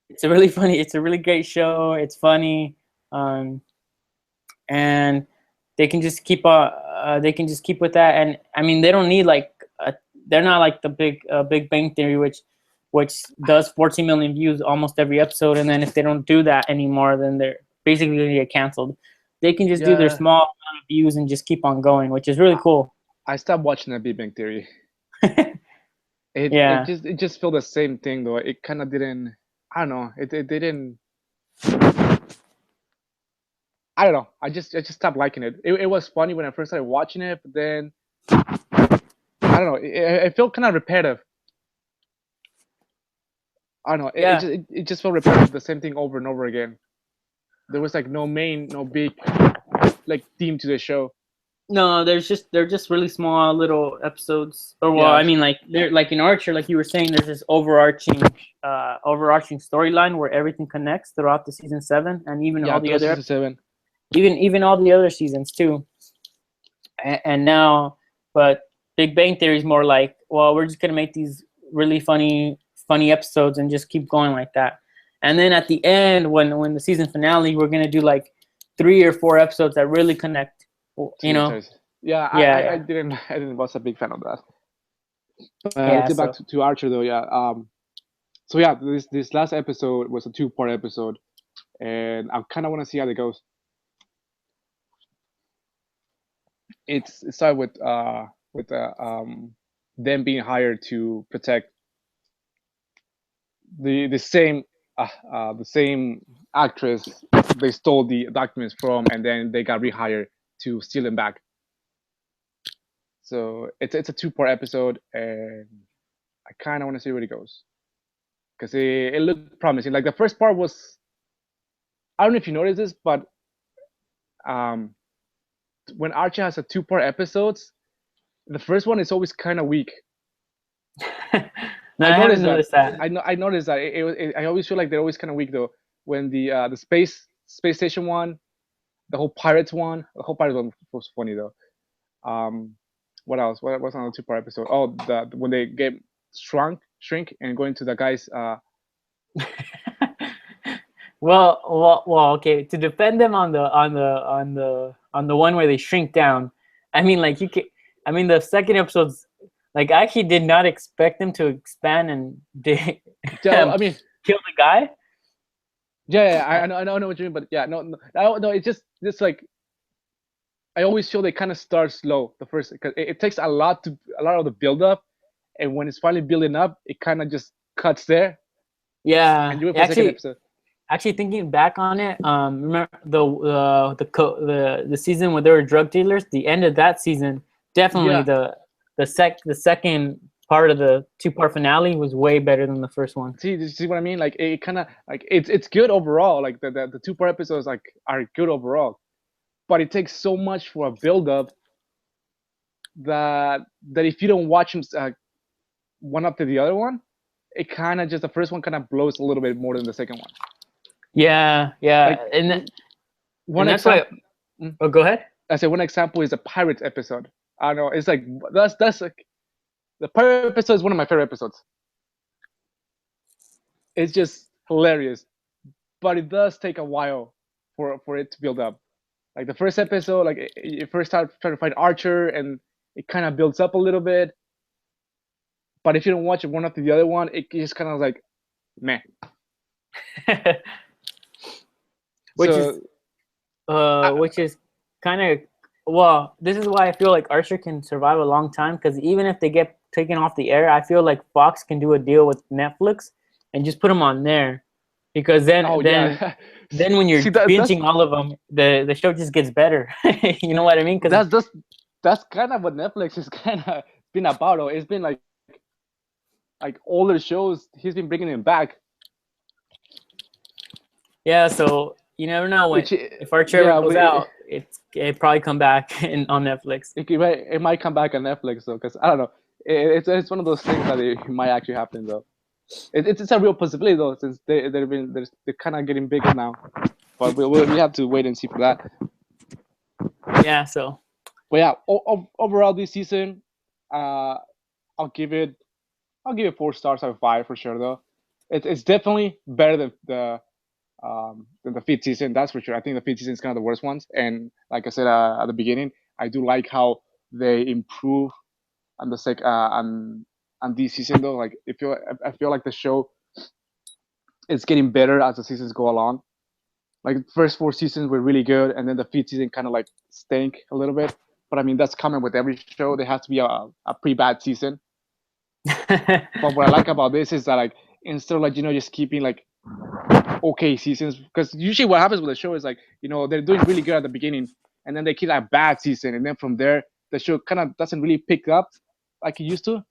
it's a really funny. It's a really great show. It's funny, and they can just keep on. They can just keep with that, and I mean they don't need like they're not like the Big Bang Theory, which does 14 million views almost every episode, and then if they don't do that anymore, then they're basically gonna get canceled. They can just do their small amount of views and just keep on going, which is really cool. I stopped watching the Big Bang Theory. Yeah. It just felt the same thing though. It kind of didn't. I don't know. It didn't. I don't know. I just stopped liking it. It was funny when I first started watching it, but then I don't know. It felt kind of repetitive. I don't know. Yeah. It just felt repetitive, the same thing over and over again. There was like no big like theme to the show. No, they're just really small little episodes. Or well, Yeah. I mean, like they're like in Archer, like you were saying, there's this overarching storyline where everything connects throughout the season 7, and even all the other season 7. even all the other seasons too. And now, but Big Bang Theory is more like, well, we're just gonna make these really funny episodes and just keep going like that. And then at the end, when the season finale, we're gonna do like 3 or 4 episodes that really connect. You know? Yeah, Yeah. I didn't was a big fan of that. Yeah, let's get back to Archer though. Yeah. So yeah, this last episode was a 2-part episode, and I kind of want to see how it goes. It started with them being hired to protect the same actress they stole the documents from, and then they got rehired to steal them back. So it's a 2-part episode, and I kind of want to see where it goes because it looked promising. Like the first part was, I don't know if you noticed this, but when Archer has a 2-part episodes, the first one is always kind of weak. No, I I haven't noticed that. noticed that. I noticed that I always feel like they're always kind of weak though. When the space station one, the whole pirates one, the whole pirates one was funny though. Um, what else? What was on the 2-part episode? Oh, the when they get shrink, and go into the guy's. Well. Okay. To defend them on the one where they shrink down, I mean, like you can. I mean, the second episode's like I actually did not expect them to expand and I mean, kill the guy. yeah, I know what you mean, but yeah, no, it's just like I always feel they kind of start slow the first because it takes a lot of the build up, and when it's finally building up, it kind of just cuts there, Yeah, and you wait for the second episode. actually thinking back on it, remember the season where they were drug dealers? The end of that season, definitely Yeah. the second part of the 2-part finale was way better than the first one. See what I mean? Like it kind of like it's good overall. Like the 2-part episodes like are good overall, but it takes so much for a build up that if you don't watch them one up to the other one, it kind of just the first one kind of blows a little bit more than the second one. Yeah, Like and that's why. Oh, go ahead. I said one example is a Pirates episode. I don't know. It's like that's like the Pirate episode is one of my favorite episodes. It's just hilarious, but it does take a while for it to build up. Like the first episode, like you first start trying to find Archer, and it kind of builds up a little bit. But if you don't watch it one after the other one, it just kind of like, meh. Which is kind of well. This is why I feel like Archer can survive a long time because even if they get taken off the air, I feel like Fox can do a deal with Netflix and just put them on there, because then when you're binging all of them, the show just gets better. You know what I mean? Because that's kind of what Netflix is kind of been about. It's been like older shows. He's been bringing them back. Yeah, so you never know if Archer goes out, it probably come back on Netflix. It might come back on Netflix though, because I don't know. It's one of those things that it might actually happen though. It's a real possibility though, since they're kind of getting bigger now. But we have to wait and see for that. Yeah. So. But yeah, overall this season, I'll give it 4 stars out of 5 for sure though. It's definitely better than the 5th season, that's for sure. I think the 5th season is kind of the worst ones, and like I said at the beginning, I do like how they improve on on this season though. Like I feel like the show is getting better as the seasons go along. Like the first 4 seasons were really good, and then the 5th season kind of like stank a little bit. But I mean, that's common with every show. There has to be a pretty bad season. But what I like about this is that like instead of like just keeping like okay seasons, because usually what happens with the show is like they're doing really good at the beginning, and then they keep a bad season, and then from there the show kind of doesn't really pick up like it used to.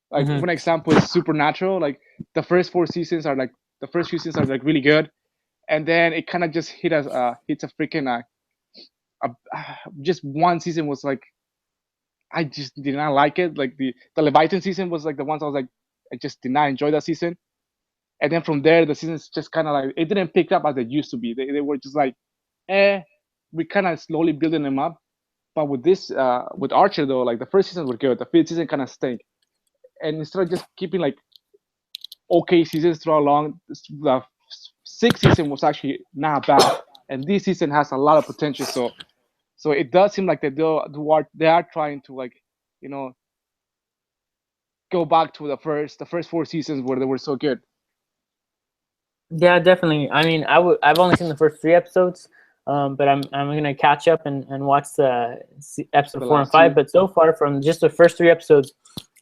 Like one example is Supernatural. Like the first 4 seasons are like the first few seasons are like really good, and then it kind of just hits a freaking just one season was like I just did not like it. Like the Leviathan season was like the ones I was like I just did not enjoy that season. And then from there, the seasons just kind of like it didn't pick up as they used to be. They were just like, we kind of slowly building them up. But with this, with Archer though, like the first season were good. The 5th season kind of stank. And instead of just keeping like okay seasons throughout along, the 6th season was actually not bad. And this season has a lot of potential. So it does seem like they are trying to like, go back to the first 4 seasons where they were so good. Yeah, definitely. I mean, I've only seen the first 3 episodes, but I'm gonna catch up and watch the episode 4 and 5. But so far, from just the first 3 episodes,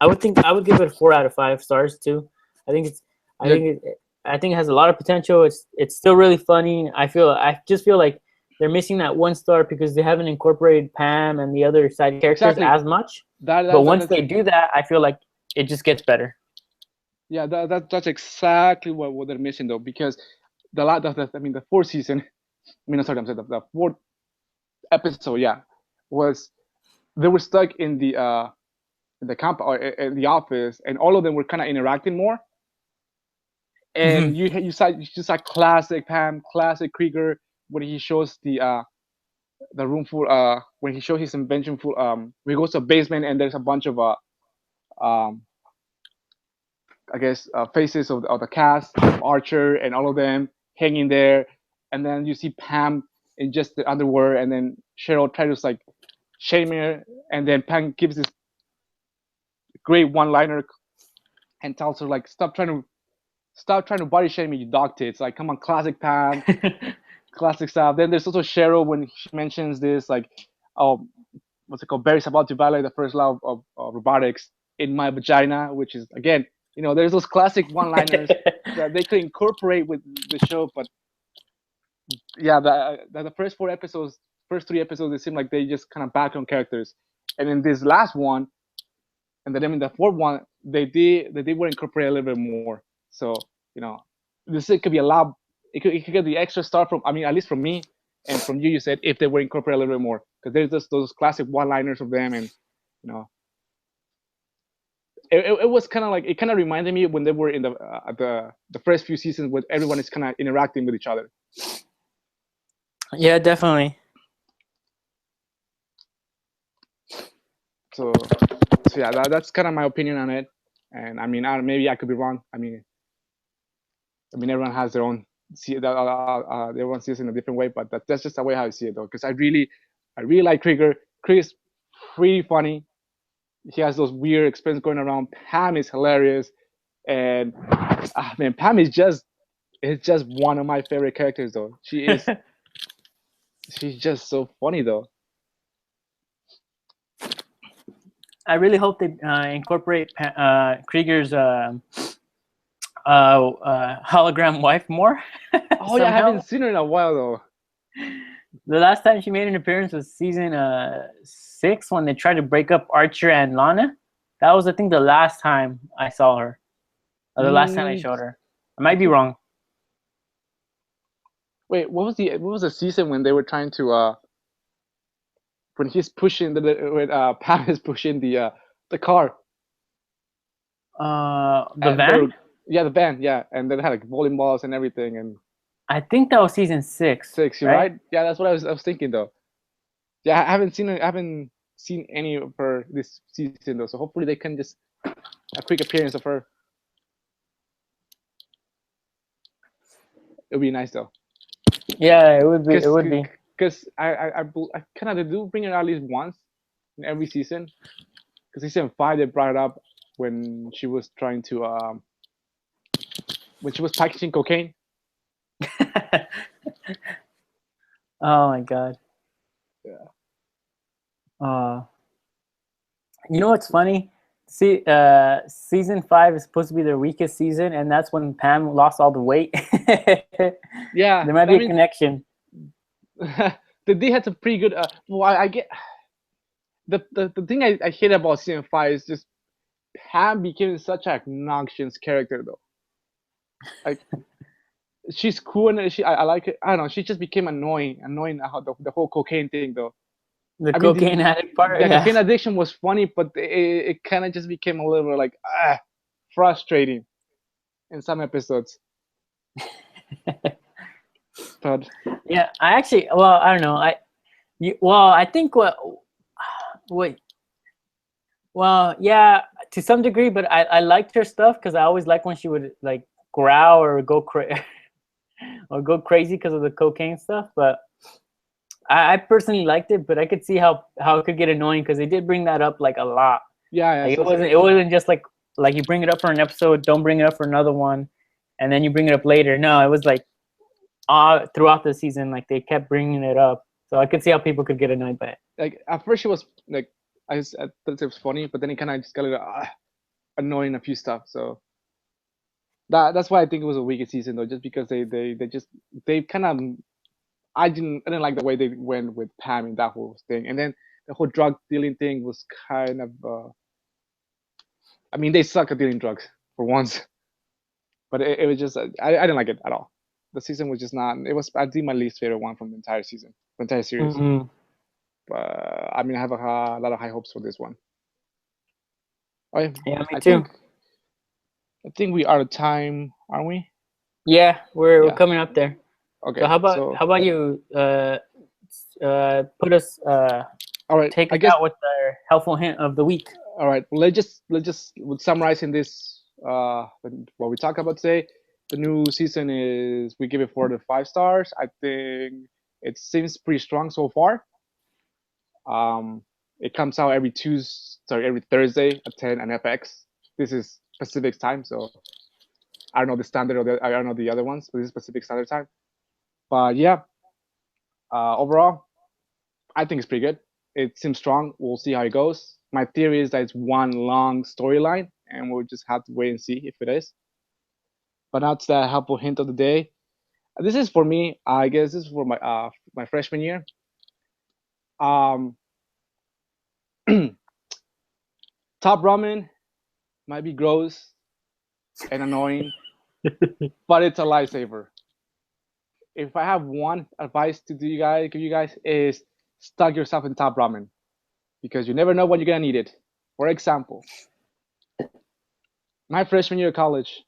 I would give it a 4 out of 5 stars too. I think it has a lot of potential. It's still really funny. I just feel like they're missing that 1 star because they haven't incorporated Pam and the other side characters as much. But once they do that, I feel like it just gets better. Yeah, that's exactly what they're missing though, because the 4th season, the 4th episode, yeah, was they were stuck in the camp or in the office, and all of them were kind of interacting more. And Mhm. you just like classic Pam, classic Krieger when he shows the room full when he shows his invention full when he goes to a basement and there's a bunch of um I guess faces of the cast of Archer and all of them hanging there, and then you see Pam in just the underwear, and then Cheryl tries to like shame her, and then Pam gives this great one-liner and tells her like stop trying to body shame me, you dog tits. Like, come on, classic Pam, classic stuff. Then there's also Cheryl when she mentions this, like, oh, what's it called? Barry's about to violate the first law of robotics in my vagina, which is, again, there's those classic one-liners that they could incorporate with the show. But yeah, the first first three episodes, it seemed like they just kind of background characters. And in this last one, and then in the fourth one, they were incorporate a little bit more. So you know, this it could be a lot. It could get the extra star from, I mean, at least from me and from you. You said if they were incorporate a little bit more, because there's just those classic one-liners of them, and you know, it was kind of like, it kind of reminded me when they were in the first few seasons where everyone is kind of interacting with each other. Yeah, definitely. So yeah, that's kind of my opinion on it. And I mean, maybe I could be wrong. I mean, everyone has their own everyone sees it in a different way, but that's just the way how I see it, though. Because I really like Krieger. Krieger's pretty funny. He has those weird experiments going around. Pam is hilarious, and man, Pam is just one of my favorite characters, though. She's just so funny, though. I really hope they incorporate Krieger's hologram wife more. Oh yeah, I haven't seen her in a while, though. The last time she made an appearance was season 6 when they tried to break up Archer and Lana. That was, I think, the last time I saw her. Or the last time I showed her. I might be wrong. Wait, what was the season when they were trying to when he's pushing when Pam is pushing the car? The van? Yeah, the van, yeah. And then they had like bowling balls and everything, and I think that was season 6. you're right? Yeah, that's what I was thinking, though. Yeah, I haven't seen any of her this season, though. So hopefully they can just a quick appearance of her. It would be nice, though. Yeah, it would be. It would be. Because I kind of do bring it at least once in every season. Because season 5 they brought it up when she was trying to when she was packaging cocaine. Oh my god. Yeah. You know what's funny? See, season 5 is supposed to be their weakest season, and that's when Pam lost all the weight. Yeah, there might be a connection. They had some pretty good. Well, I get the thing I hate about season 5 is just Pam became such an obnoxious character, though. Like, she's cool and I like it. I don't know. She just became annoying. How the whole cocaine thing, though. The cocaine addict part. The cocaine addiction was funny, but it kind of just became a little like frustrating in some episodes. But yeah, I don't know. I think well, yeah, to some degree, but I liked her stuff because I always liked when she would like growl or go crazy because of the cocaine stuff. But I personally liked it, but I could see how it could get annoying because they did bring that up like a lot. Yeah, like, it wasn't just like you bring it up for an episode, don't bring it up for another one, and then you bring it up later. No, it was like throughout the season, like they kept bringing it up. So I could see how people could get annoyed by it. Like at first she was like I thought it was funny, but then it kind of just got a little annoying a few stuff. So that's why I think it was a weaker season, though, just because they kind of I didn't like the way they went with Pam in that whole thing, and then the whole drug dealing thing was kind of. I mean, they suck at dealing drugs for once, but it was just I didn't like it at all. The season was just not. It was, I think, my least favorite one from the entire season, the entire series. Mm-hmm. I mean, I have a lot of high hopes for this one. Okay, Yeah, me I too. think we are out of time, aren't we? Yeah, we're Yeah. coming up there. Okay. So how about you put us all right. take I us guess out with our helpful hint of the week. all right. Well, let's just with summarizing this what we talk about today. The new season is we give it 4 to 5 stars. I think it seems pretty strong so far. It comes out every Thursday at 10 on FX. This is Pacific time, so I don't know the standard I don't know the other ones, but this is Pacific Standard Time. But yeah, overall, I think it's pretty good. It seems strong. We'll see how it goes. My theory is that it's one long storyline, and we'll just have to wait and see if it is. But that's the helpful hint of the day. This is for me. I guess this is for my freshman year. Um, Top Ramen might be gross and annoying, but it's a lifesaver. If I have one advice to give you guys is stock yourself in Top Ramen because you never know when you're gonna need it. For example, my freshman year of college,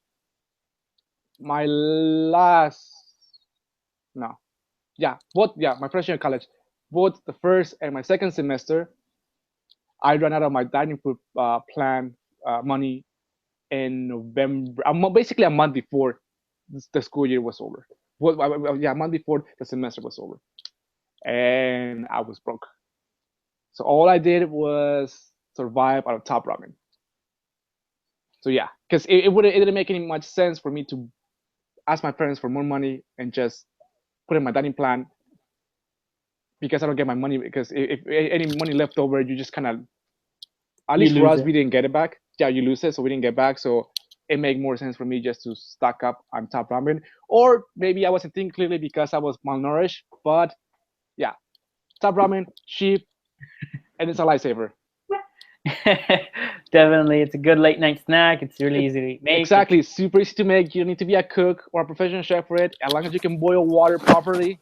my last no, my freshman year of college, both the first and my second semester, I ran out of my dining food plan money in November. Basically a month before the school year was over. A month before the semester was over, and I was broke. So all I did was survive out of Top Ramen. So yeah, because it didn't make any much sense for me to ask my parents for more money and just put in my dining plan because I don't get my money. Because if any money left over, you just kind of, at least for us, we didn't get it back. Yeah, you lose it, so we didn't get back. So it made more sense for me just to stock up on Top Ramen, or maybe I wasn't thinking clearly because I was malnourished. But yeah, Top Ramen, cheap, and it's a lifesaver. Definitely, it's a good late night snack. It's really easy to make. Exactly, super easy to make. You don't need to be a cook or a professional chef for it. As long as you can boil water properly,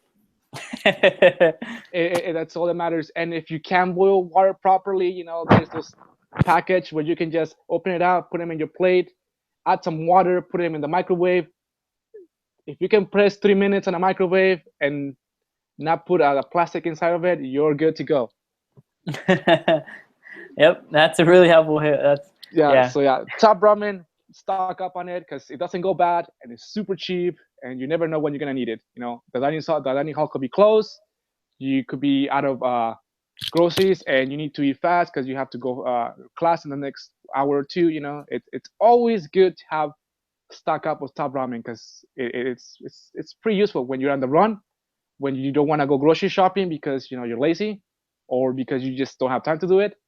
that's all that matters. And if you can boil water properly, there's those package where you can just open it up, put them in your plate, add some water, put them in the microwave. If you can press 3 minutes on a microwave and not put a plastic inside of it, you're good to go. Yep, that's a really helpful hit. So Top Ramen, stock up on it because it doesn't go bad and it's super cheap and you never know when you're gonna need it. The dining hall could be closed, you could be out of groceries and you need to eat fast because you have to go class in the next hour or two. It's always good to have stock up with Top Ramen because it's pretty useful when you're on the run, when you don't want to go grocery shopping because you're lazy or because you just don't have time to do it.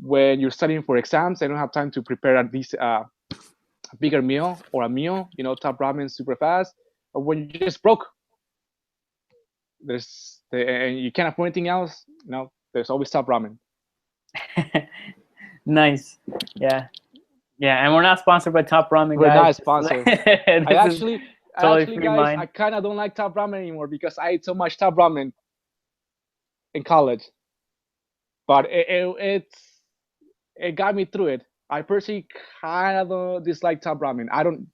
When you're studying for exams, I don't have time to prepare at least a bigger meal or a meal. Top Ramen is super fast. Or when you just broke, and you can't afford anything else. There's always Top Ramen. Nice, yeah, and we're not sponsored by Top Ramen. We're guys. not sponsored. I actually, guys, I kind of don't like Top Ramen anymore because I ate so much Top Ramen in college. But it got me through it. I personally kind of don't dislike Top Ramen. I don't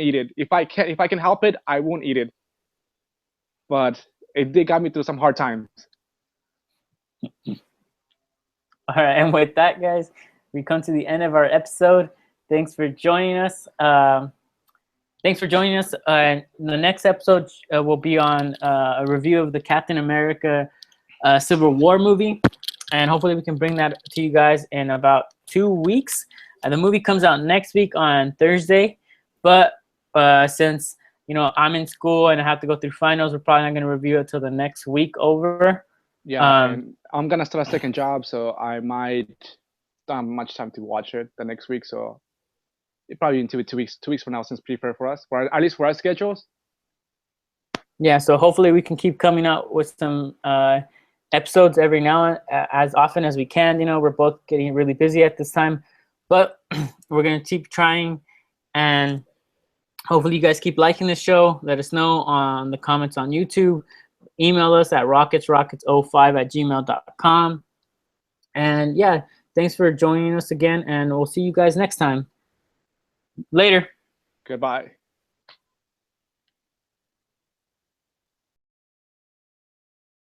eat it. If I can help it, I won't eat it. But it did got me through some hard times. All right, and with that, guys, we come to the end of our episode. Thanks for joining us. The next episode will be on a review of the Captain America Civil War movie, and hopefully we can bring that to you guys in about 2 weeks. The movie comes out next week on Thursday, but since I'm in school and I have to go through finals, we're probably not going to review it till the next week over. Yeah, and I'm gonna start a second job, so I might don't have much time to watch it the next week. So it probably in 2 weeks. 2 weeks from now seems pretty fair for us, at least for our schedules. Yeah, so hopefully we can keep coming out with some episodes every now as often as we can. We're both getting really busy at this time, but we're gonna keep trying, and hopefully you guys keep liking the show. Let us know on the comments on YouTube. email us at rocketsrockets05@gmail.com. And yeah, thanks for joining us again, and we'll see you guys next time. Later. Goodbye.